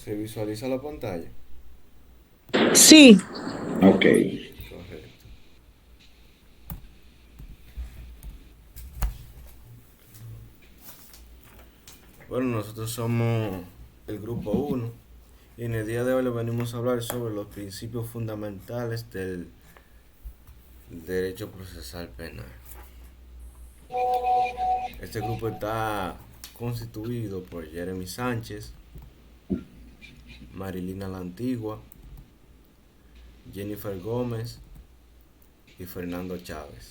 ¿Se visualiza la pantalla? Sí, Ok. Correcto. Bueno, nosotros somos el grupo uno y en el día de hoy les venimos a hablar sobre los principios fundamentales del derecho procesal penal. Este grupo está constituido por Jeremy Sánchez, Marilina La Antigua, Jennifer Gómez y Fernando Chávez.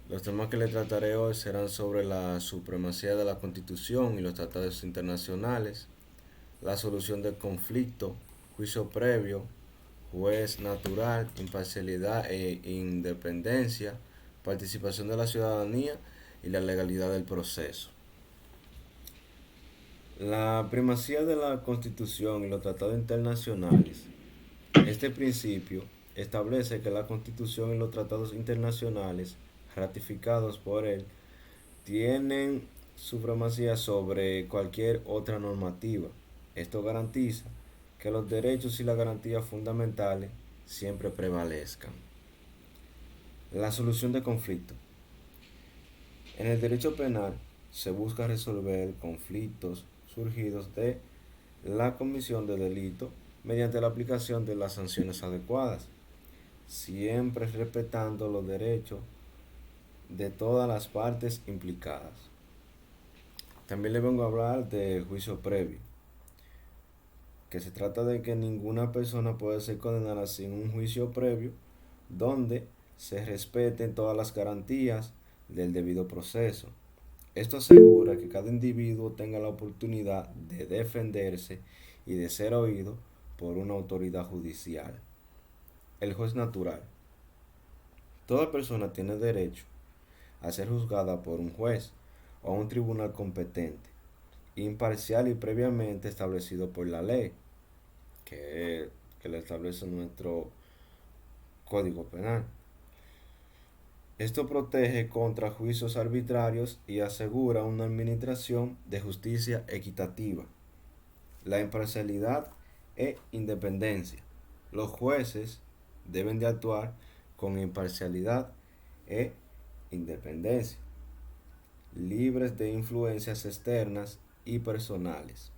Los temas que le trataré hoy serán sobre la supremacía de la Constitución y los tratados internacionales, la solución del conflicto, juicio previo, juez natural, imparcialidad e independencia, participación de la ciudadanía y la legalidad del proceso. La primacía de la Constitución y los tratados internacionales. Este principio establece que la Constitución y los tratados internacionales ratificados por él tienen supremacía sobre cualquier otra normativa. Esto garantiza que los derechos y las garantías fundamentales siempre prevalezcan. La solución de conflictos. En el derecho penal se busca resolver conflictos surgidos de la comisión de delito mediante la aplicación de las sanciones adecuadas, siempre respetando los derechos de todas las partes implicadas. También le vengo a hablar del juicio previo, que se trata de que ninguna persona puede ser condenada sin un juicio previo donde se respeten todas las garantías del debido proceso. Esto asegura que cada individuo tenga la oportunidad de defenderse y de ser oído por una autoridad judicial. El juez natural. Toda persona tiene derecho a ser juzgada por un juez o un tribunal competente, imparcial y previamente establecido por la ley, que le establece nuestro Código Penal. Esto protege contra juicios arbitrarios y asegura una administración de justicia equitativa. La imparcialidad e independencia. Los jueces deben de actuar con imparcialidad e independencia, libres de influencias externas y personales.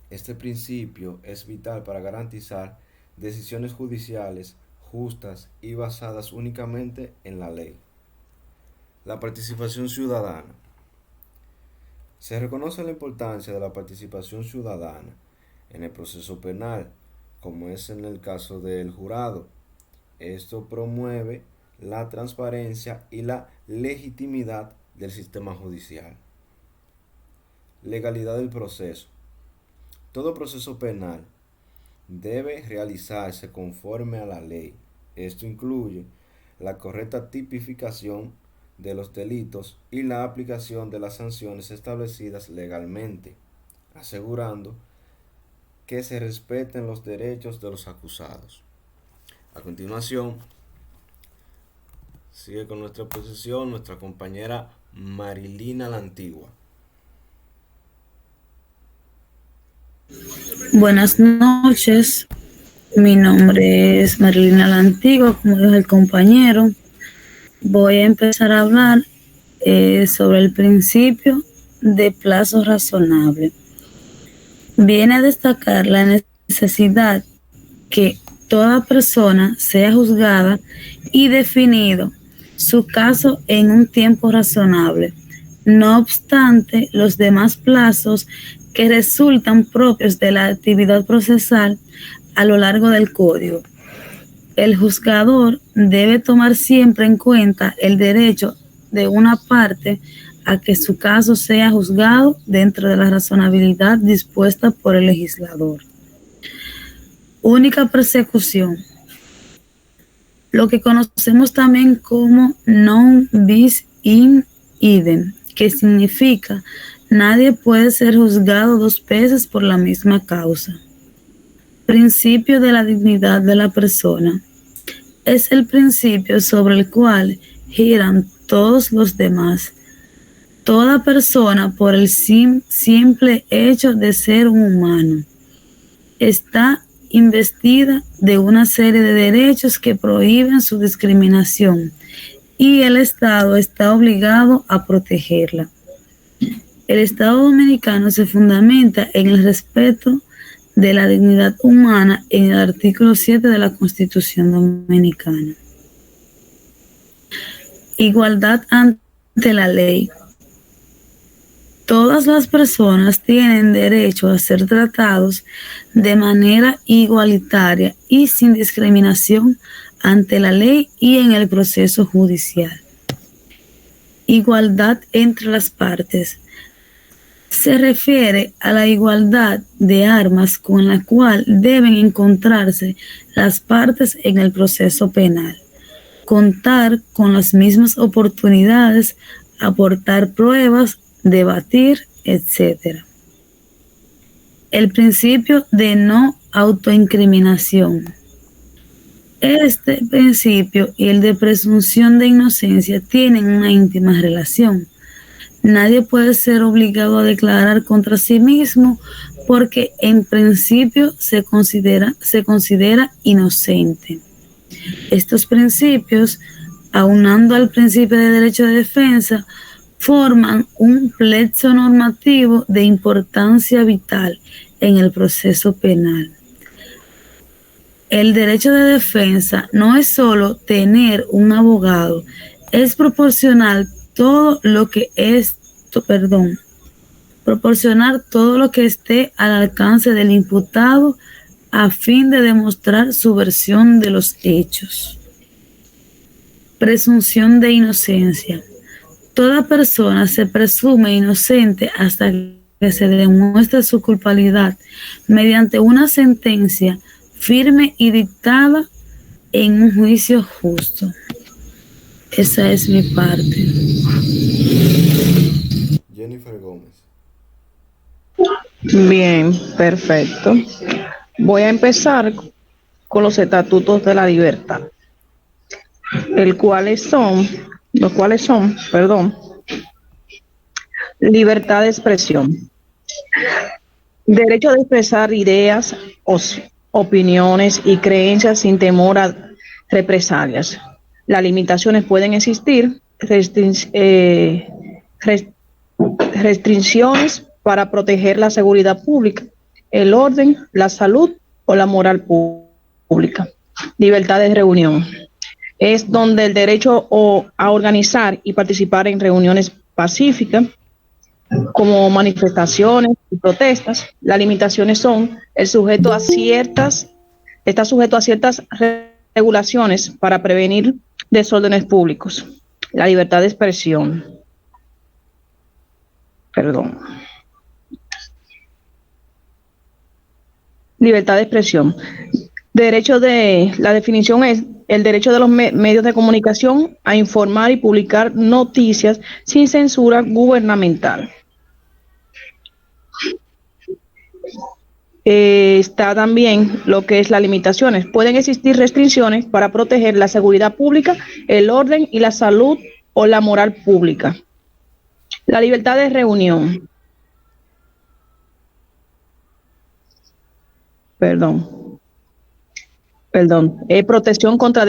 Este principio es vital para garantizar decisiones judiciales justas y basadas únicamente en la ley. La participación ciudadana. Se reconoce la importancia de la participación ciudadana en el proceso penal, como es en el caso del jurado. Esto promueve la transparencia y la legitimidad del sistema judicial. Legalidad del proceso. Todo proceso penal debe realizarse conforme a la ley. Esto incluye la correcta tipificación de los delitos y la aplicación de las sanciones establecidas legalmente, asegurando que se respeten los derechos de los acusados. A continuación, sigue con nuestra exposición nuestra compañera Marilina La Antigua. buenas noches. Mi nombre es Marilina La Antigua, como dijo el compañero. Voy a empezar a hablar sobre el principio de plazo razonable. Viene a destacar la necesidad que toda persona sea juzgada y definido su caso en un tiempo razonable. No obstante, los demás plazos que resultan propios de la actividad procesal a lo largo del código. El juzgador debe tomar siempre en cuenta el derecho de una parte a que su caso sea juzgado dentro de la razonabilidad dispuesta por el legislador. Única persecución. Lo que conocemos también como non bis in idem, que significa nadie puede ser juzgado dos veces por la misma causa. Principio de la dignidad de la persona. Es el principio sobre el cual giran todos los demás. Toda persona, por el simple hecho de ser un humano, está investida de una serie de derechos que prohíben su discriminación y el Estado está obligado a protegerla. El Estado dominicano se fundamenta en el respeto de la dignidad humana en el artículo 7 de la Constitución Dominicana. Igualdad ante la ley. Todas las personas tienen derecho a ser tratados de manera igualitaria y sin discriminación ante la ley y en el proceso judicial. Igualdad entre las partes. Se refiere a la igualdad de armas con la cual deben encontrarse las partes en el proceso penal, contar con las mismas oportunidades, aportar pruebas, debatir, etc. El principio de no autoincriminación. Este principio y el de presunción de inocencia tienen una íntima relación. Nadie puede ser obligado a declarar contra sí mismo porque en principio se considera inocente. Estos principios, aunando al principio de derecho de defensa, forman un plexo normativo de importancia vital en el proceso penal. El derecho de defensa no es solo tener un abogado, es proporcionar todo lo que esté al alcance del imputado a fin de demostrar su versión de los hechos. Presunción de inocencia. Toda persona se presume inocente hasta que se demuestre su culpabilidad mediante una sentencia firme y dictada en un juicio justo. Esa es mi parte. Jennifer Gómez. Bien, perfecto. Voy a empezar con los estatutos de la libertad, los cuales son, libertad de expresión, derecho de expresar ideas, opiniones y creencias sin temor a represalias. Las limitaciones pueden existir, restricciones para proteger la seguridad pública, el orden, la salud o la moral pública. Libertad de reunión. Es donde el derecho a organizar y participar en reuniones pacíficas, como manifestaciones y protestas. Las limitaciones son está sujeto a ciertas regulaciones para prevenir desórdenes públicos. La libertad de expresión. Libertad de expresión. La definición es el derecho de los medios de comunicación a informar y publicar noticias sin censura gubernamental. Está también lo que es las limitaciones. Pueden existir restricciones para proteger la seguridad pública, el orden y la salud o la moral pública. La libertad de reunión. Protección contra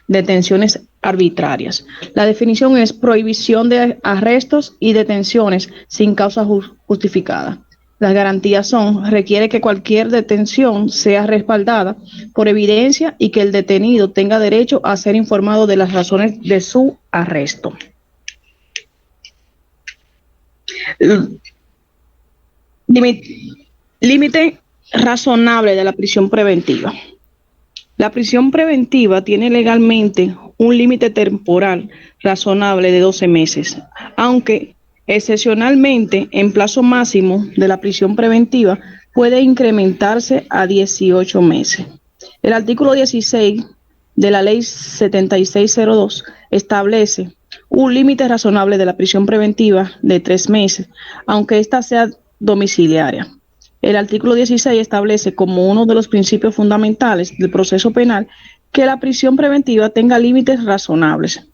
detenciones arbitrarias. La definición es prohibición de arrestos y detenciones sin causa justificada. Las garantías requiere que cualquier detención sea respaldada por evidencia y que el detenido tenga derecho a ser informado de las razones de su arresto. Límite razonable de la prisión preventiva. La prisión preventiva tiene legalmente un límite temporal razonable de 12 meses, aunque excepcionalmente en plazo máximo de la prisión preventiva puede incrementarse a 18 meses. El artículo 16 de la Ley 7602 establece un límite razonable de la prisión preventiva de 3 meses, aunque ésta sea domiciliaria. El artículo 16 establece como uno de los principios fundamentales del proceso penal que la prisión preventiva tenga límites razonables.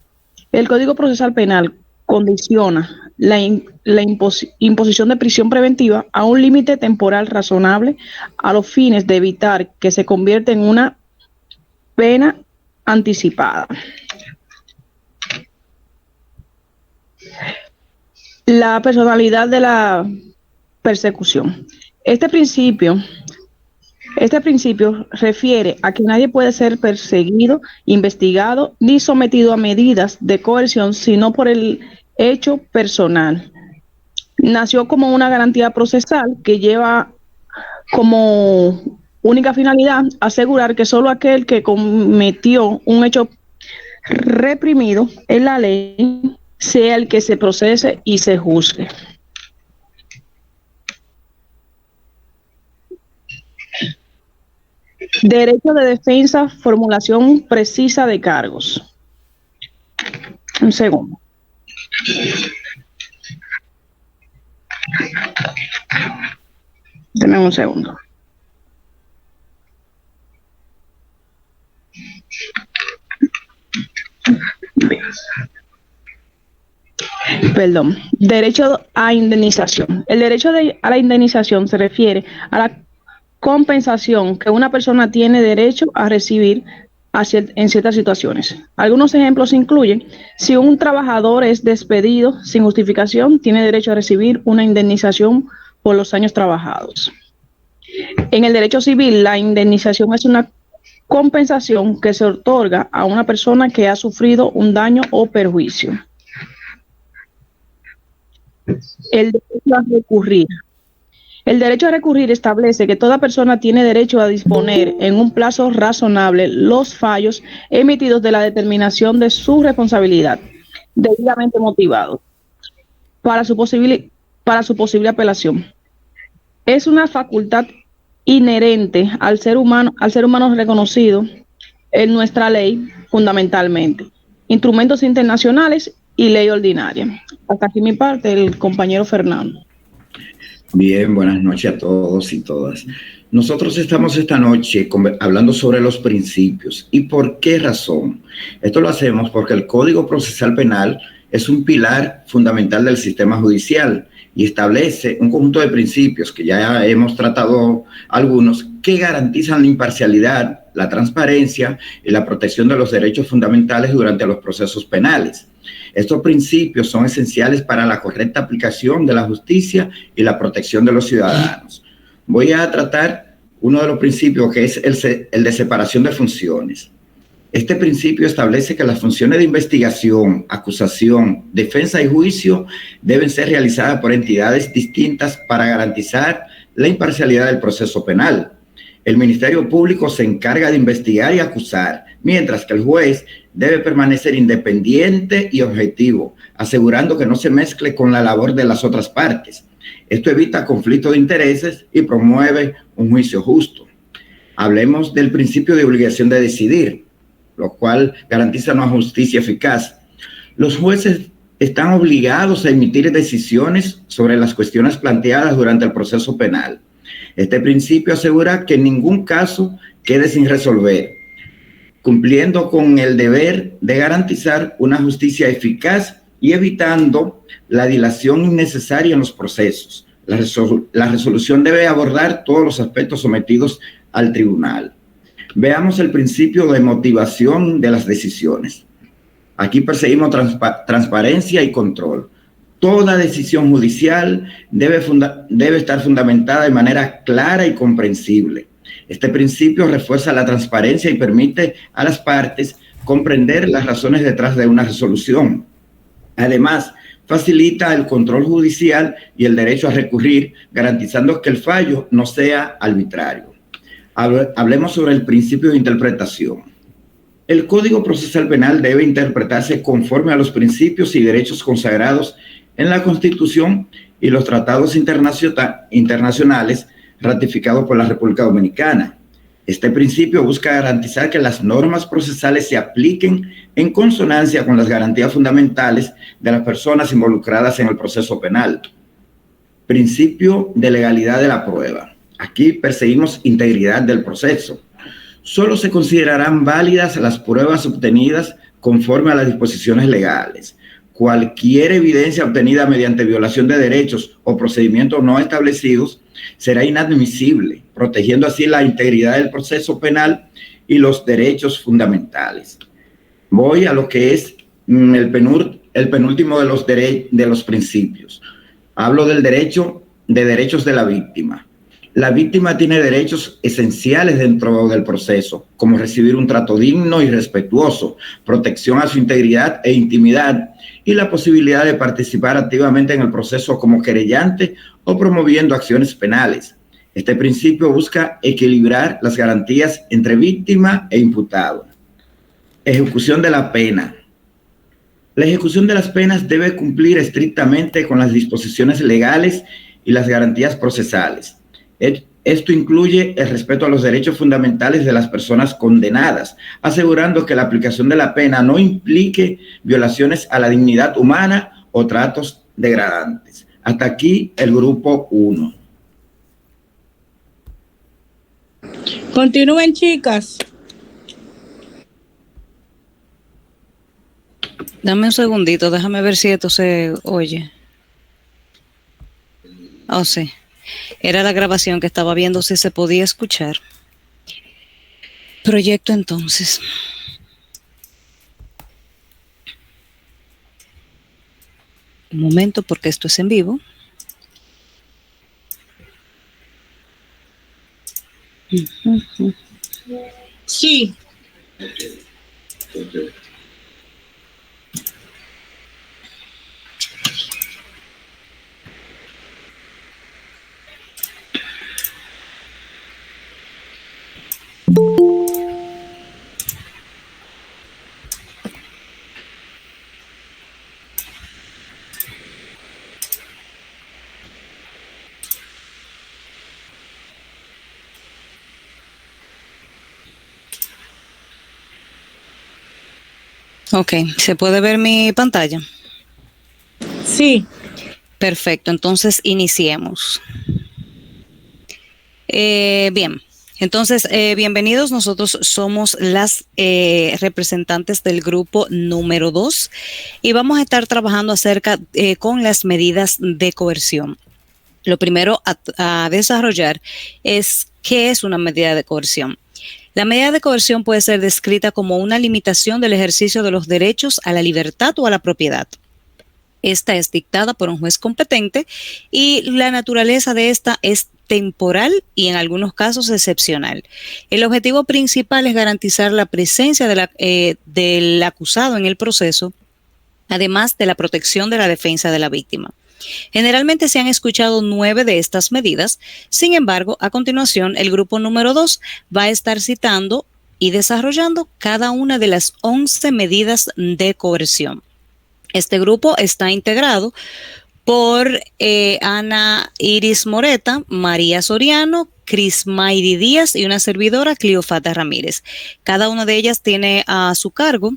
El Código Procesal Penal condiciona la imposición de prisión preventiva a un límite temporal razonable a los fines de evitar que se convierta en una pena anticipada. La personalidad de la persecución. Este principio refiere a que nadie puede ser perseguido, investigado, ni sometido a medidas de coerción, sino por el hecho personal. Nació como una garantía procesal que lleva como única finalidad asegurar que solo aquel que cometió un hecho reprimido en la ley sea el que se procese y se juzgue. Derecho de defensa, formulación precisa de cargos. Un segundo. Denme un segundo. Bien. Perdón. Derecho a indemnización. El derecho a la indemnización se refiere a la compensación que una persona tiene derecho a recibir en ciertas situaciones. Algunos ejemplos incluyen: si un trabajador es despedido sin justificación, tiene derecho a recibir una indemnización por los años trabajados. En el derecho civil, la indemnización es una compensación que se otorga a una persona que ha sufrido un daño o perjuicio. El derecho a recurrir. El derecho a recurrir establece que toda persona tiene derecho a disponer en un plazo razonable los fallos emitidos de la determinación de su responsabilidad, debidamente motivado, para su posible apelación. Es una facultad inherente al ser humano reconocido en nuestra ley fundamentalmente, instrumentos internacionales y ley ordinaria. Hasta aquí mi parte, el compañero Fernando. Bien, buenas noches a todos y todas. Nosotros estamos esta noche hablando sobre los principios. ¿Y por qué razón? Esto lo hacemos porque el Código Procesal Penal es un pilar fundamental del sistema judicial y establece un conjunto de principios que ya hemos tratado algunos, que garantizan la imparcialidad, la transparencia y la protección de los derechos fundamentales durante los procesos penales. Estos principios son esenciales para la correcta aplicación de la justicia y la protección de los ciudadanos. Voy a tratar uno de los principios, que es el de separación de funciones. Este principio establece que las funciones de investigación, acusación, defensa y juicio deben ser realizadas por entidades distintas para garantizar la imparcialidad del proceso penal. El Ministerio Público se encarga de investigar y acusar, mientras que el juez debe permanecer independiente y objetivo, asegurando que no se mezcle con la labor de las otras partes. Esto evita conflicto de intereses y promueve un juicio justo. Hablemos del principio de obligación de decidir, lo cual garantiza una justicia eficaz. Los jueces están obligados a emitir decisiones sobre las cuestiones planteadas durante el proceso penal. Este principio asegura que ningún caso quede sin resolver, cumpliendo con el deber de garantizar una justicia eficaz y evitando la dilación innecesaria en los procesos. La resolución debe abordar todos los aspectos sometidos al tribunal. Veamos el principio de motivación de las decisiones. Aquí perseguimos transparencia y control. Toda decisión judicial debe estar fundamentada de manera clara y comprensible. Este principio refuerza la transparencia y permite a las partes comprender las razones detrás de una resolución. Además, facilita el control judicial y el derecho a recurrir, garantizando que el fallo no sea arbitrario. Hablemos sobre el principio de interpretación. El Código Procesal Penal debe interpretarse conforme a los principios y derechos consagrados en la Constitución y los tratados internacionales ratificados por la República Dominicana. Este principio busca garantizar que las normas procesales se apliquen en consonancia con las garantías fundamentales de las personas involucradas en el proceso penal. Principio de legalidad de la prueba. Aquí perseguimos integridad del proceso. Solo se considerarán válidas las pruebas obtenidas conforme a las disposiciones legales. Cualquier evidencia obtenida mediante violación de derechos o procedimientos no establecidos será inadmisible, protegiendo así la integridad del proceso penal y los derechos fundamentales. Voy a lo que es el penúltimo de los principios. Hablo del derechos de la víctima. La víctima tiene derechos esenciales dentro del proceso, como recibir un trato digno y respetuoso, protección a su integridad e intimidad y la posibilidad de participar activamente en el proceso como querellante o promoviendo acciones penales. Este principio busca equilibrar las garantías entre víctima e imputado. Ejecución de la pena. La ejecución de las penas debe cumplir estrictamente con las disposiciones legales y las garantías procesales. Esto incluye el respeto a los derechos fundamentales de las personas condenadas, asegurando que la aplicación de la pena no implique violaciones a la dignidad humana o tratos degradantes. Hasta aquí el grupo 1. Continúen, chicas. Dame un segundito, déjame ver si esto se oye. Oh, sí. Era la grabación que estaba viendo si se podía escuchar. Proyecto entonces. Un momento, porque esto es en vivo. Sí. Ok, ¿se puede ver mi pantalla? Sí. Perfecto, entonces iniciemos. Bien, entonces bienvenidos. Nosotros somos las representantes del grupo número 2 y vamos a estar trabajando acerca con las medidas de coerción. Lo primero a desarrollar es qué es una medida de coerción. La medida de coerción puede ser descrita como una limitación del ejercicio de los derechos a la libertad o a la propiedad. Esta es dictada por un juez competente y la naturaleza de esta es temporal y en algunos casos excepcional. El objetivo principal es garantizar la presencia del acusado en el proceso, además de la protección de la defensa de la víctima. Generalmente se han escuchado 9 de estas medidas. Sin embargo, a continuación, el grupo número 2 va a estar citando y desarrollando cada una de las 11 medidas de coerción. Este grupo está integrado por Ana Iris Moreta, María Soriano, Cris Mayri Díaz y una servidora, Cleofata Ramírez. Cada una de ellas tiene a su cargo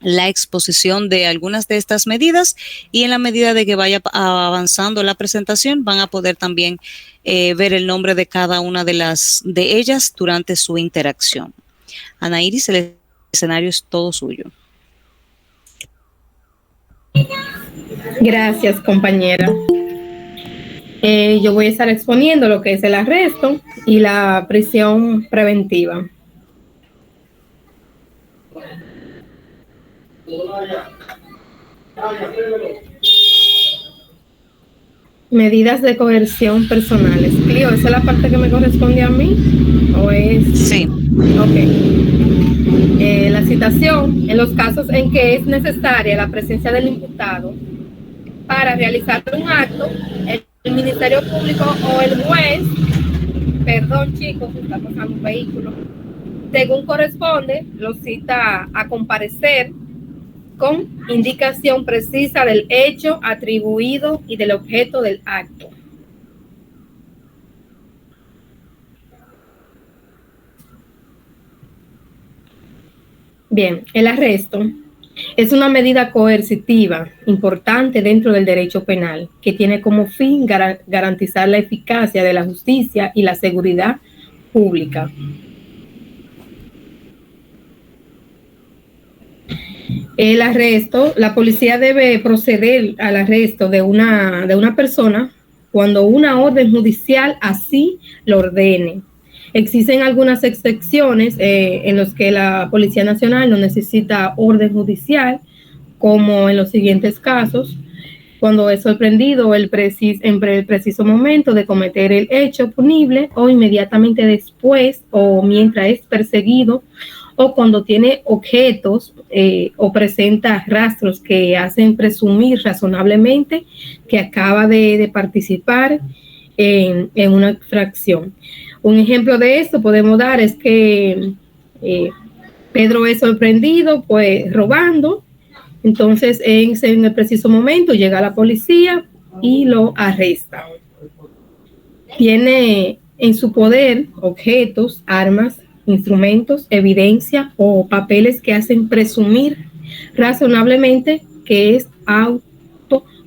la exposición de algunas de estas medidas y en la medida de que vaya avanzando la presentación van a poder también ver el nombre de cada una de ellas durante su interacción. Ana Iris, el escenario es todo suyo. Gracias, compañera. Yo voy a estar exponiendo lo que es el arresto y la prisión preventiva. Medidas de coerción personales. Clio, ¿esa es la parte que me corresponde a mí? ¿O es? Sí. Ok. La citación, en los casos en que es necesaria la presencia del imputado para realizar un acto, el Ministerio Público o el juez, perdón chicos, está pasando un vehículo, según corresponde, lo cita a comparecer con indicación precisa del hecho atribuido y del objeto del acto. Bien, el arresto es una medida coercitiva importante dentro del derecho penal que tiene como fin garantizar la eficacia de la justicia y la seguridad pública. El arresto, la policía debe proceder al arresto de una persona cuando una orden judicial así lo ordene. Existen algunas excepciones en las que la Policía Nacional no necesita orden como en los siguientes casos: cuando es sorprendido en el preciso momento de cometer el hecho punible, o inmediatamente después, o mientras es perseguido, o cuando tiene objetos o presenta rastros que hacen presumir razonablemente que acaba de participar en una infracción. Un ejemplo de esto podemos dar es que Pedro es sorprendido pues robando. Entonces, en el preciso momento llega la policía y lo arresta. Tiene en su poder objetos, armas, instrumentos, evidencia o papeles que hacen presumir razonablemente que es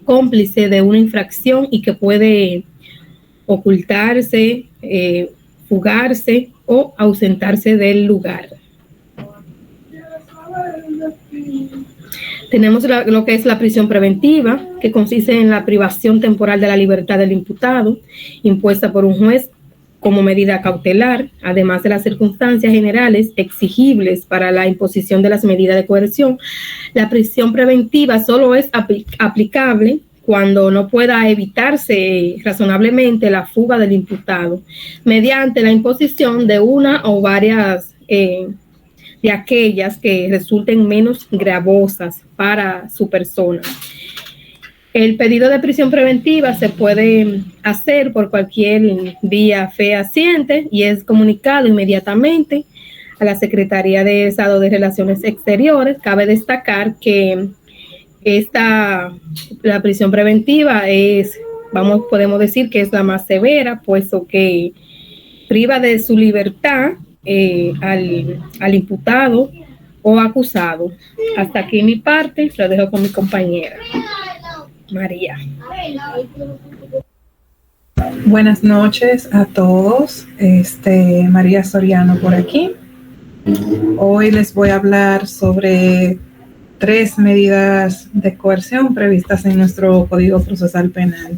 cómplice de una infracción y que puede ocultarse, fugarse o ausentarse del lugar. Tenemos lo que es la prisión preventiva, que consiste en la privación temporal de la libertad del imputado, impuesta por un juez como medida cautelar, además de las circunstancias generales exigibles para la imposición de las medidas de coerción. La prisión preventiva solo es aplicable cuando no pueda evitarse razonablemente la fuga del imputado mediante la imposición de una o varias de aquellas que resulten menos gravosas para su persona. El pedido de prisión preventiva se puede hacer por cualquier vía fehaciente y es comunicado inmediatamente a la Secretaría de Estado de Relaciones Exteriores. Cabe destacar que la prisión preventiva podemos decir que es la más severa, puesto que priva de su libertad al imputado o acusado. Hasta aquí mi parte, lo dejo con mi compañera María. Buenas noches a todos. María Soriano por aquí. Hoy les voy a hablar sobre 3 medidas de coerción previstas en nuestro Código Procesal Penal.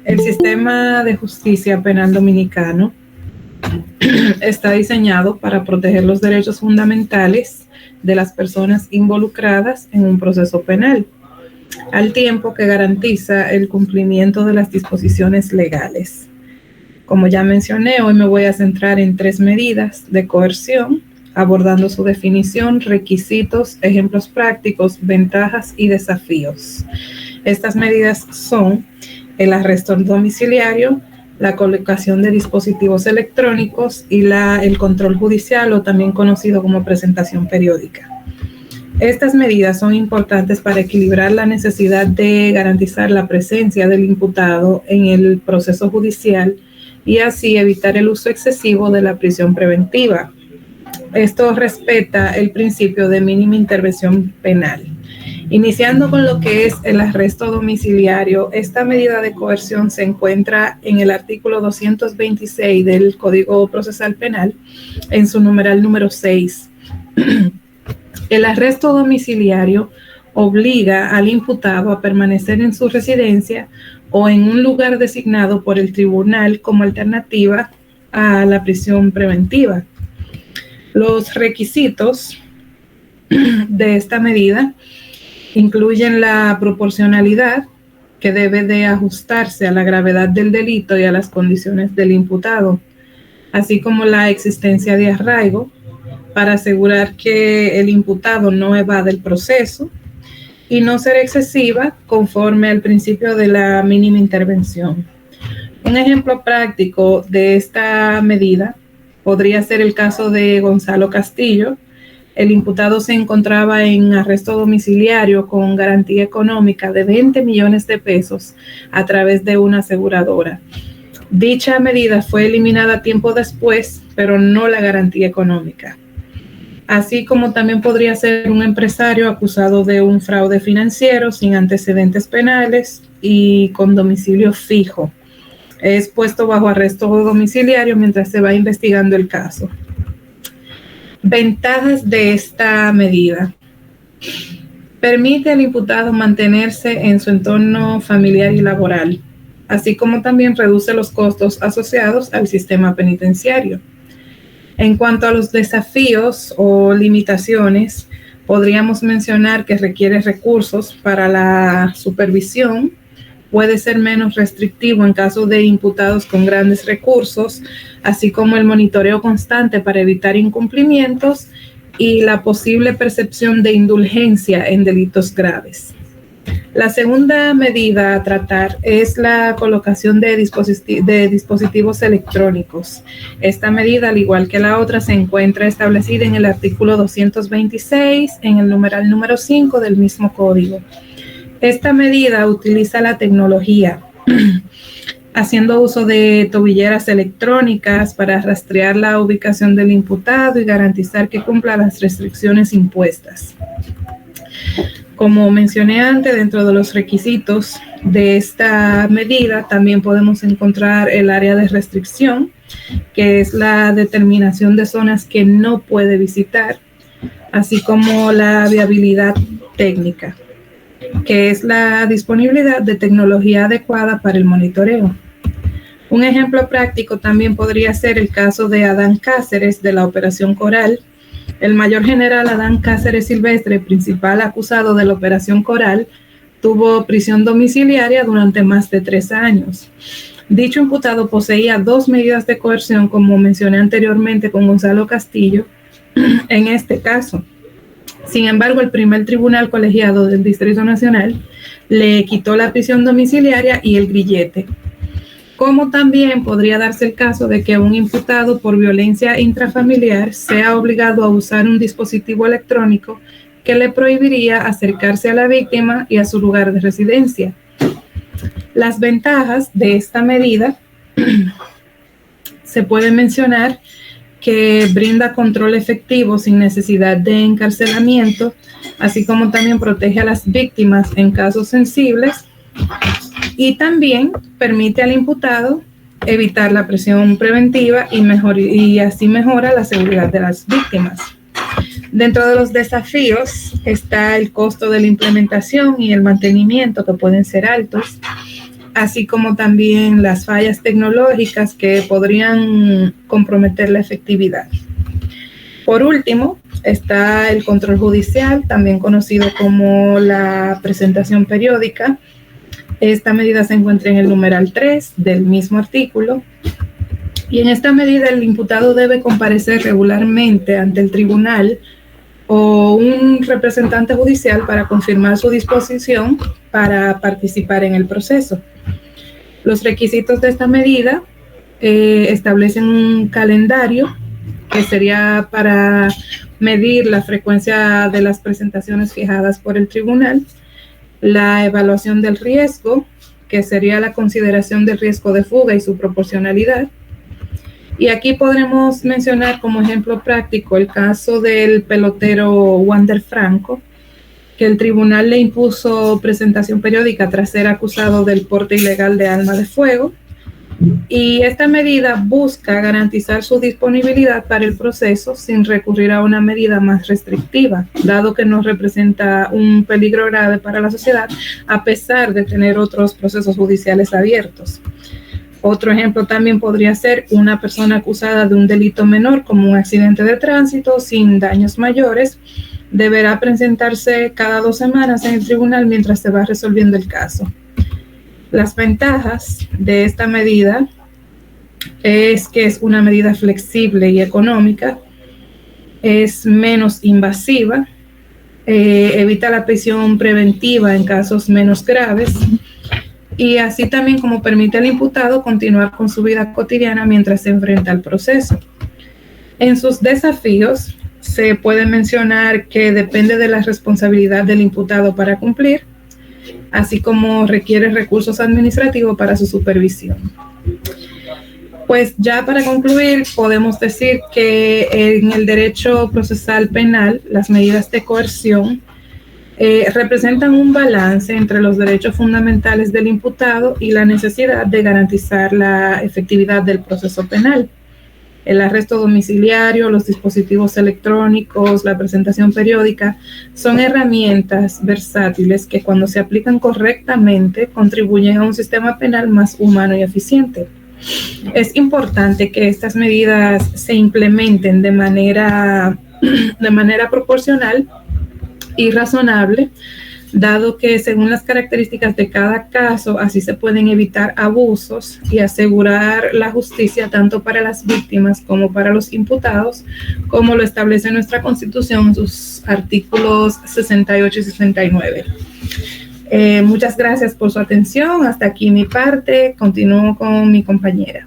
El sistema de justicia penal dominicano está diseñado para proteger los derechos fundamentales de las personas involucradas en un proceso penal, al tiempo que garantiza el cumplimiento de las disposiciones legales. Como ya mencioné, hoy me voy a centrar en 3 medidas de coerción, abordando su definición, requisitos, ejemplos prácticos, ventajas y desafíos. Estas medidas son el arresto domiciliario, la colocación de dispositivos electrónicos y el control judicial, o también conocido como presentación periódica. Estas medidas son importantes para equilibrar la necesidad de garantizar la presencia del imputado en el proceso judicial y así evitar el uso excesivo de la prisión preventiva. Esto respeta el principio de mínima intervención penal. Iniciando con lo que es el arresto domiciliario, esta medida de coerción se encuentra en el artículo 226 del Código Procesal Penal, en su numeral número 6. El arresto domiciliario obliga al imputado a permanecer en su residencia o en un lugar designado por el tribunal como alternativa a la prisión preventiva. Los requisitos de esta medida incluyen la proporcionalidad, que debe de ajustarse a la gravedad del delito y a las condiciones del imputado, así como la existencia de arraigo para asegurar que el imputado no evade el proceso, y no ser excesiva conforme al principio de la mínima intervención. Un ejemplo práctico de esta medida podría ser el caso de Gonzalo Castillo. El imputado se encontraba en arresto domiciliario con garantía económica de 20 millones de pesos a través de una aseguradora. Dicha medida fue eliminada tiempo después, pero no la garantía económica. Así como también podría ser un empresario acusado de un fraude financiero sin antecedentes penales y con domicilio fijo. Es puesto bajo arresto domiciliario mientras se va investigando el caso. Ventajas de esta medida. Permite al imputado mantenerse en su entorno familiar y laboral, así como también reduce los costos asociados al sistema penitenciario. En cuanto a los desafíos o limitaciones, podríamos mencionar que requiere recursos para la supervisión, puede ser menos restrictivo en caso de imputados con grandes recursos, así como el monitoreo constante para evitar incumplimientos y la posible percepción de indulgencia en delitos graves. La segunda medida a tratar es la colocación de dispositivos electrónicos. Esta medida, al igual que la otra, se encuentra establecida en el artículo 226, en el numeral número 5 del mismo código. Esta medida utiliza la tecnología, haciendo uso de tobilleras electrónicas para rastrear la ubicación del imputado y garantizar que cumpla las restricciones impuestas. Como mencioné antes, dentro de los requisitos de esta medida también podemos encontrar el área de restricción, que es la determinación de zonas que no puede visitar, así como la viabilidad técnica, que es la disponibilidad de tecnología adecuada para el monitoreo. Un ejemplo práctico también podría ser el caso de Adán Cáceres de la Operación Coral. El mayor general Adán Cáceres Silvestre, principal acusado de la Operación Coral, tuvo prisión domiciliaria durante más de 3 años. Dicho imputado poseía 2 medidas de coerción, como mencioné anteriormente con Gonzalo Castillo, en este caso. Sin embargo, el primer tribunal colegiado del Distrito Nacional le quitó la prisión domiciliaria y el grillete. Como también podría darse el caso de que un imputado por violencia intrafamiliar sea obligado a usar un dispositivo electrónico que le prohibiría acercarse a la víctima y a su lugar de residencia. Las ventajas de esta medida se puede mencionar que brinda control efectivo sin necesidad de encarcelamiento, así como también protege a las víctimas en casos sensibles, y también permite al imputado evitar la prisión preventiva y así mejora la seguridad de las víctimas. Dentro de los desafíos está el costo de la implementación y el mantenimiento, que pueden ser altos, así como también las fallas tecnológicas que podrían comprometer la efectividad. Por último, está el control judicial, también conocido como la presentación periódica. Esta medida se encuentra en el numeral 3 del mismo artículo, y en esta medida el imputado debe comparecer regularmente ante el tribunal o un representante judicial para confirmar su disposición para participar en el proceso. Los requisitos de esta medida establecen un calendario que sería para medir la frecuencia de las presentaciones fijadas por el tribunal, la evaluación del riesgo, que sería la consideración del riesgo de fuga y su proporcionalidad. Y aquí podremos mencionar como ejemplo práctico el caso del pelotero Wander Franco, que el tribunal le impuso presentación periódica tras ser acusado del porte ilegal de arma de fuego. Y esta medida busca garantizar su disponibilidad para el proceso sin recurrir a una medida más restrictiva, dado que no representa un peligro grave para la sociedad, a pesar de tener otros procesos judiciales abiertos. Otro ejemplo también podría ser una persona acusada de un delito menor, como un accidente de tránsito sin daños mayores, deberá presentarse cada 2 semanas en el tribunal mientras se va resolviendo el caso. Las ventajas de esta medida es que es una medida flexible y económica, es menos invasiva, evita la prisión preventiva en casos menos graves, y así también como permite al imputado continuar con su vida cotidiana mientras se enfrenta al proceso. En sus desafíos se puede mencionar que depende de la responsabilidad del imputado para cumplir, así como requiere recursos administrativos para su supervisión. Pues ya para concluir, podemos decir que en el derecho procesal penal, las medidas de coerción representan un balance entre los derechos fundamentales del imputado y la necesidad de garantizar la efectividad del proceso penal. el arresto domiciliario, los dispositivos electrónicos, la presentación periódica, son herramientas versátiles que cuando se aplican correctamente contribuyen a un sistema penal más humano y eficiente. Es importante que estas medidas se implementen de manera proporcional y razonable, dado que según las características de cada caso, así se pueden evitar abusos y asegurar la justicia tanto para las víctimas como para los imputados, como lo establece nuestra Constitución en sus artículos 68 y 69. Muchas gracias por su atención. Hasta aquí mi parte. Continúo con mi compañera.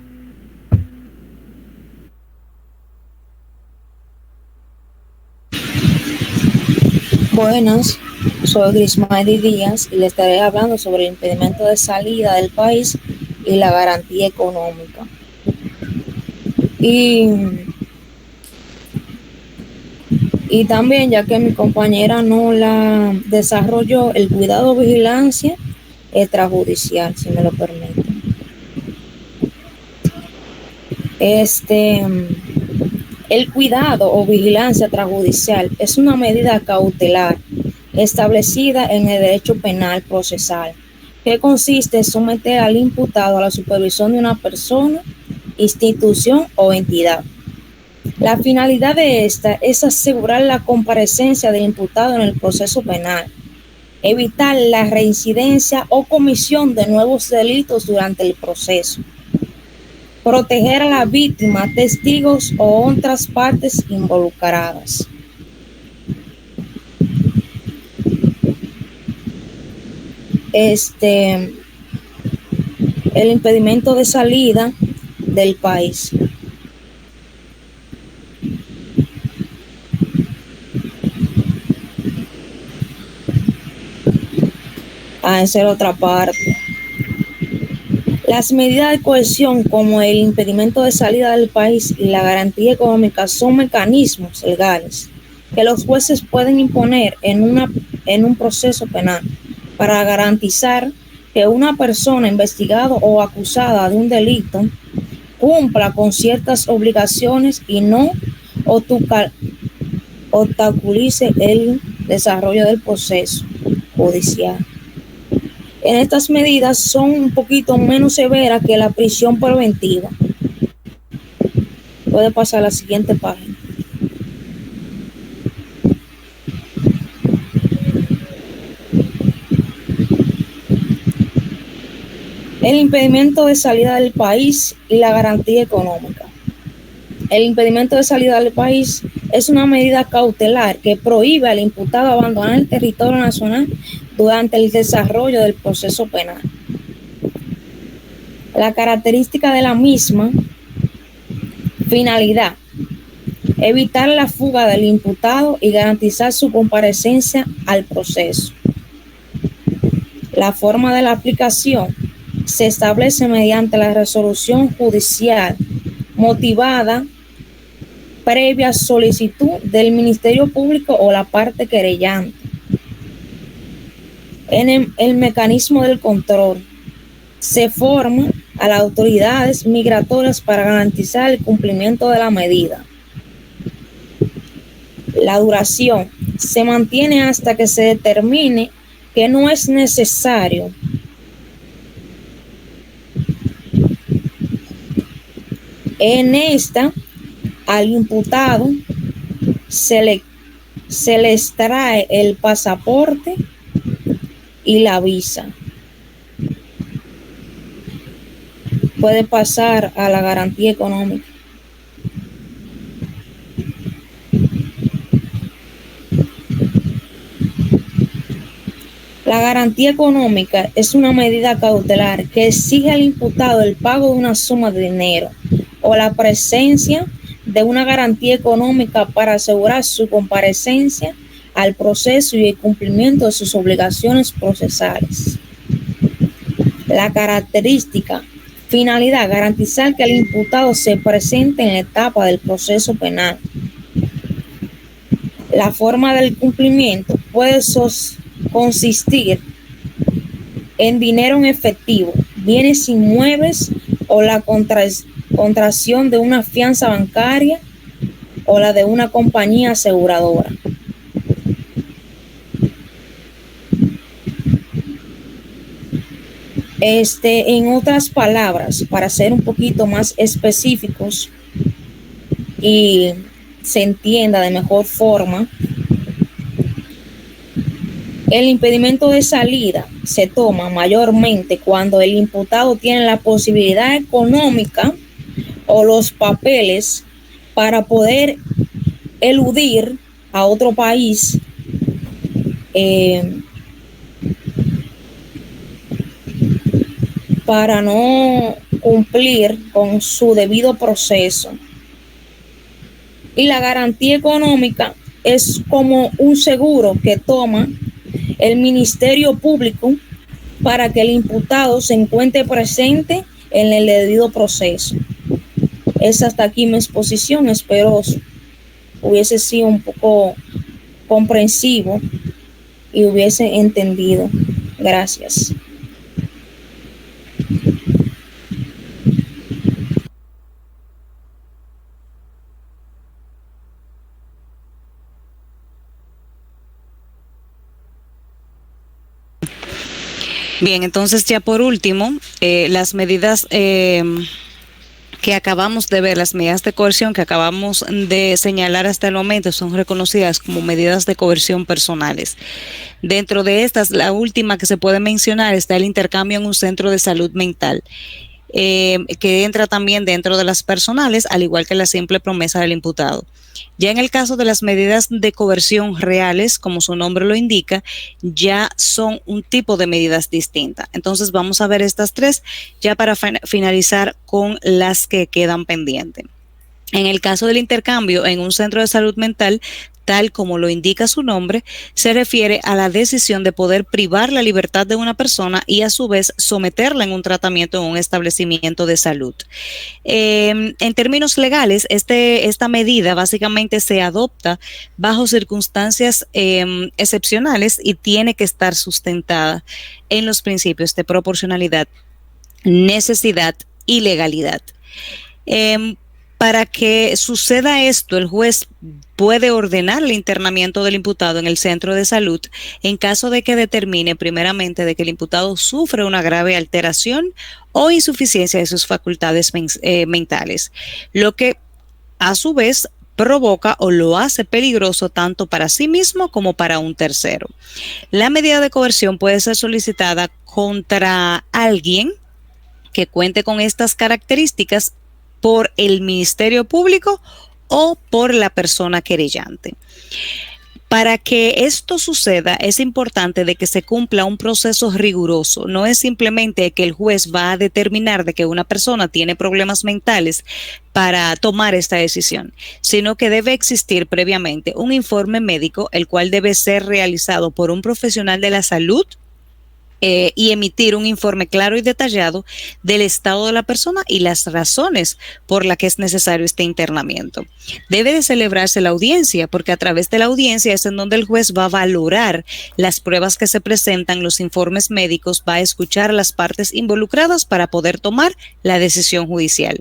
Buenas, soy Grismaydi Díaz y le estaré hablando sobre el impedimento de salida del país y la garantía económica. Y también, ya que mi compañera no la desarrolló, el cuidado o vigilancia extrajudicial, si me lo permite. El cuidado o vigilancia extrajudicial es una medida cautelar establecida en el derecho penal procesal que consiste en someter al imputado a la supervisión de una persona, institución o entidad. La finalidad de esta es asegurar la comparecencia del imputado en el proceso penal, evitar la reincidencia o comisión de nuevos delitos durante el proceso, proteger a la víctima, testigos o otras partes involucradas. El impedimento de salida del país. A hacer otra parte. Las medidas de cohesión como el impedimento de salida del país y la garantía económica son mecanismos legales que los jueces pueden imponer en un proceso penal para garantizar que una persona investigada o acusada de un delito cumpla con ciertas obligaciones y no obstaculice el desarrollo del proceso judicial. Estas medidas son un poquito menos severas que la prisión preventiva. Puede pasar a la siguiente página. El impedimento de salida del país y la garantía económica. El impedimento de salida del país es una medida cautelar que prohíbe al imputado abandonar el territorio nacional durante el desarrollo del proceso penal. La característica de la misma: finalidad, evitar la fuga del imputado y garantizar su comparecencia al proceso. La forma de la aplicación se establece mediante la resolución judicial motivada previa solicitud del Ministerio Público o la parte querellante. En el mecanismo del control se forma a las autoridades migratorias para garantizar el cumplimiento de la medida. La duración se mantiene hasta que se determine que no es necesario en esta. Al imputado se le extrae el pasaporte y la visa. Puede pasar a la garantía económica. La garantía económica es una medida cautelar que exige al imputado el pago de una suma de dinero o la presencia de una garantía económica para asegurar su comparecencia al proceso y el cumplimiento de sus obligaciones procesales. La característica, finalidad, garantizar que el imputado se presente en la etapa del proceso penal. La forma del cumplimiento puede consistir en dinero en efectivo, bienes inmuebles o la contracción de una fianza bancaria o la de una compañía aseguradora. En otras palabras, para ser un poquito más específicos y se entienda de mejor forma, el impedimento de salida se toma mayormente cuando el imputado tiene la posibilidad económica o los papeles para poder eludir a otro país para no cumplir con su debido proceso. Y la garantía económica es como un seguro que toma el Ministerio Público para que el imputado se encuentre presente en el debido proceso. Es hasta aquí mi exposición. Espero hubiese sido un poco comprensivo y hubiese entendido. Gracias. Bien, entonces ya por último, las medidas que acabamos de ver, las medidas de coerción que acabamos de señalar hasta el momento son reconocidas como medidas de coerción personales. Dentro de estas, la última que se puede mencionar está el intercambio en un centro de salud mental, que entra también dentro de las personales, al igual que la simple promesa del imputado. Ya en el caso de las medidas de coerción reales, como su nombre lo indica, ya son un tipo de medidas distintas. Entonces vamos a ver estas tres ya para finalizar con las que quedan pendientes. En el caso del intercambio en un centro de salud mental, tal como lo indica su nombre, se refiere a la decisión de poder privar la libertad de una persona y a su vez someterla en un tratamiento en un establecimiento de salud. En términos legales, esta medida básicamente se adopta bajo circunstancias excepcionales y tiene que estar sustentada en los principios de proporcionalidad, necesidad y legalidad. Para que suceda esto, el juez puede ordenar el internamiento del imputado en el centro de salud en caso de que determine primeramente de que el imputado sufre una grave alteración o insuficiencia de sus facultades mentales, lo que a su vez provoca o lo hace peligroso tanto para sí mismo como para un tercero. La medida de coerción puede ser solicitada contra alguien que cuente con estas características por el Ministerio Público o por la persona querellante. Para que esto suceda, es importante de que se cumpla un proceso riguroso. No es simplemente que el juez va a determinar de que una persona tiene problemas mentales para tomar esta decisión, sino que debe existir previamente un informe médico, el cual debe ser realizado por un profesional de la salud, y emitir un informe claro y detallado del estado de la persona y las razones por las que es necesario este internamiento. Debe de celebrarse la audiencia, porque a través de la audiencia es en donde el juez va a valorar las pruebas que se presentan, los informes médicos, va a escuchar a las partes involucradas para poder tomar la decisión judicial.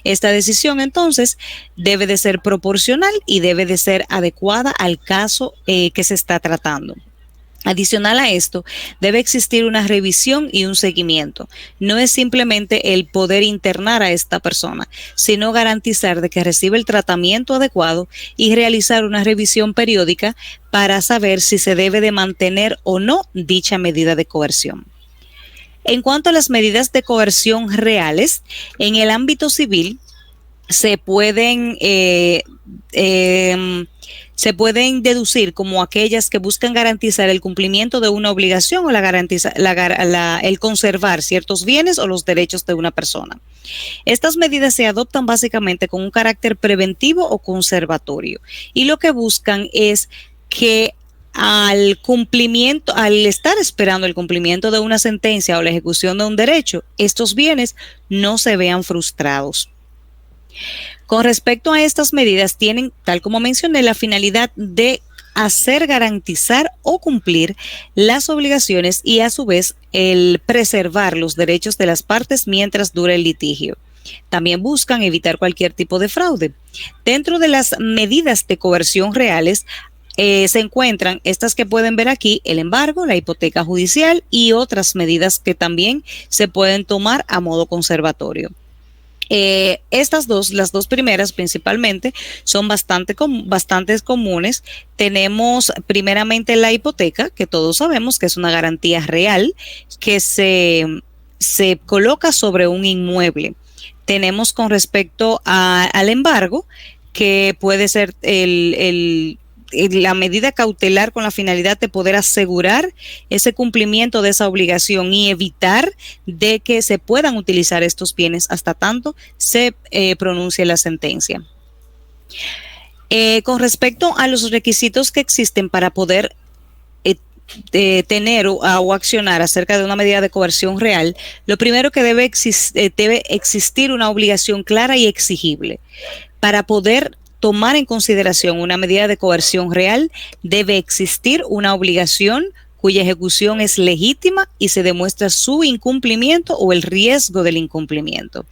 Esta decisión entonces debe de ser proporcional y debe de ser adecuada al caso que se está tratando. Adicional a esto, debe existir una revisión y un seguimiento. No es simplemente el poder internar a esta persona, sino garantizar de que recibe el tratamiento adecuado y realizar una revisión periódica para saber si se debe de mantener o no dicha medida de coerción. En cuanto a las medidas de coerción reales, en el ámbito civil se pueden deducir como aquellas que buscan garantizar el cumplimiento de una obligación o el conservar ciertos bienes o los derechos de una persona. Estas medidas se adoptan básicamente con un carácter preventivo o conservatorio y lo que buscan es que al estar esperando el cumplimiento de una sentencia o la ejecución de un derecho, estos bienes no se vean frustrados. Con respecto a estas medidas, tienen, tal como mencioné, la finalidad de hacer garantizar o cumplir las obligaciones y a su vez el preservar los derechos de las partes mientras dure el litigio. También buscan evitar cualquier tipo de fraude. Dentro de las medidas de coerción reales, se encuentran estas que pueden ver aquí: el embargo, la hipoteca judicial y otras medidas que también se pueden tomar a modo conservatorio. Las dos primeras principalmente, son bastantes comunes. Tenemos primeramente la hipoteca, que todos sabemos que es una garantía real que se coloca sobre un inmueble. Tenemos con respecto al embargo, que puede ser la medida cautelar con la finalidad de poder asegurar ese cumplimiento de esa obligación y evitar de que se puedan utilizar estos bienes hasta tanto se pronuncie la sentencia. Con respecto a los requisitos que existen para poder tener o accionar acerca de una medida de coerción real, lo primero que debe existir una obligación clara y exigible. Para poder tomar en consideración una medida de coerción real, debe existir una obligación cuya ejecución es legítima y se demuestra su incumplimiento o el riesgo del incumplimiento.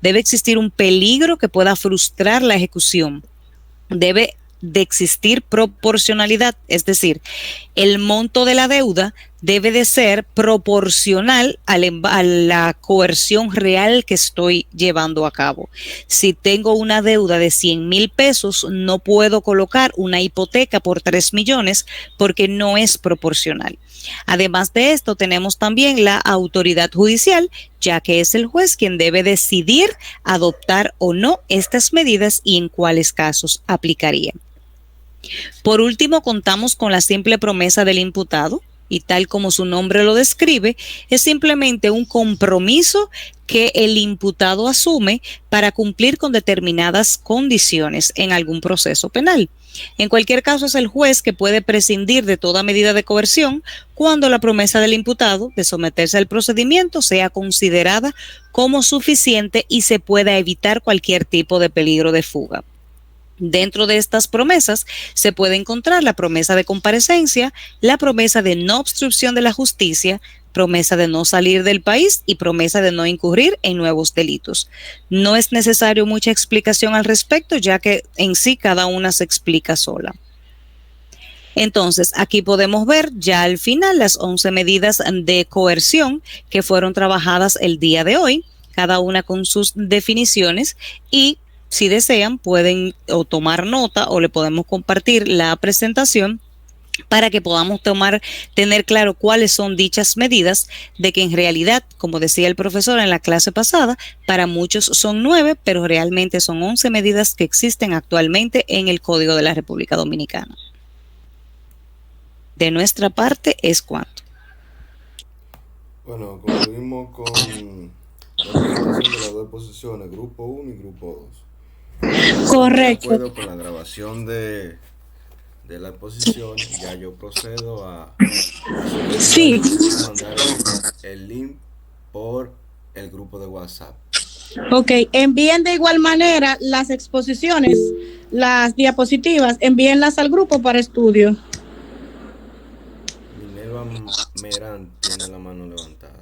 Debe existir un peligro que pueda frustrar la ejecución. Debe de existir proporcionalidad, es decir, el monto de la deuda debe de ser proporcional a la coerción real que estoy llevando a cabo. Si tengo una deuda de 100,000 pesos, no puedo colocar una hipoteca por 3 millones porque no es proporcional. Además de esto, tenemos también la autoridad judicial, ya que es el juez quien debe decidir adoptar o no estas medidas y en cuáles casos aplicaría. Por último, contamos con la simple promesa del imputado, y tal como su nombre lo describe, es simplemente un compromiso que el imputado asume para cumplir con determinadas condiciones en algún proceso penal. En cualquier caso, es el juez que puede prescindir de toda medida de coerción cuando la promesa del imputado de someterse al procedimiento sea considerada como suficiente y se pueda evitar cualquier tipo de peligro de fuga. Dentro de estas promesas se puede encontrar la promesa de comparecencia, la promesa de no obstrucción de la justicia, promesa de no salir del país y promesa de no incurrir en nuevos delitos. No es necesario mucha explicación al respecto, ya que en sí cada una se explica sola. Entonces, aquí podemos ver ya al final las 11 medidas de coerción que fueron trabajadas el día de hoy, cada una con sus definiciones, y si desean pueden o tomar nota o le podemos compartir la presentación para que podamos tener claro cuáles son dichas medidas, de que en realidad, como decía el profesor en la clase pasada, para muchos son 9, pero realmente son 11 medidas que existen actualmente en el Código de la República Dominicana. De nuestra parte es cuanto. Bueno, concluimos con la presentación de las dos posiciones, grupo 1 y grupo 2. Correcto. De acuerdo con la grabación de la exposición, ya yo procedo a Sí. mandar el link por el grupo de WhatsApp. Ok, envíen de igual manera las exposiciones, las diapositivas, envíenlas al grupo para estudio. Minerva Merán tiene la mano levantada.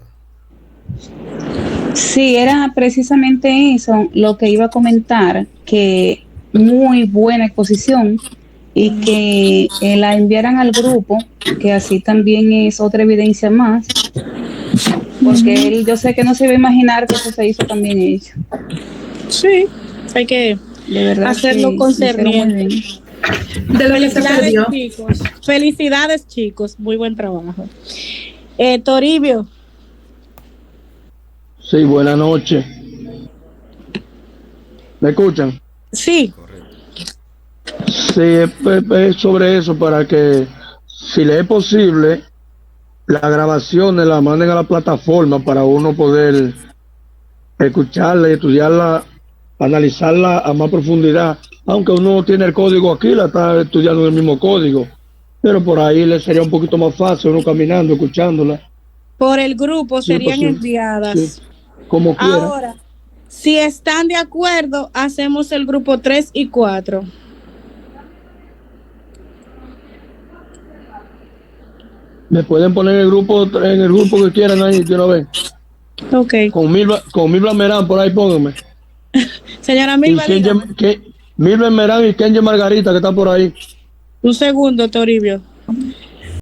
Sí, era precisamente eso lo que iba a comentar, que muy buena exposición y que la enviaran al grupo, que así también es otra evidencia más, porque yo sé que no se iba a imaginar que eso se hizo también hecho. Sí, hay que de verdad hacerlo concerniente. De lo que se perdió. Chicos. Felicidades, chicos. Muy buen trabajo. Toribio. Sí, buenas noches. ¿Me escuchan? Sí. Sí, es sobre eso, para que, si le es posible, las grabaciones las manden a la plataforma para uno poder escucharla y estudiarla, analizarla a más profundidad. Aunque uno tiene el código aquí, la está estudiando en el mismo código, pero por ahí le sería un poquito más fácil uno caminando, escuchándola. Por el grupo serían enviadas. Sí, como quiera. Ahora, si están de acuerdo, hacemos el grupo 3 y 4. Me pueden poner en el grupo que quieran ahí, de una vez. Ok. Con Milva Merán, por ahí pónganme. Señora Y Milva, Kenye, dígame. Milva Merán y Kenye Margarita, que está por ahí. Un segundo, Toribio.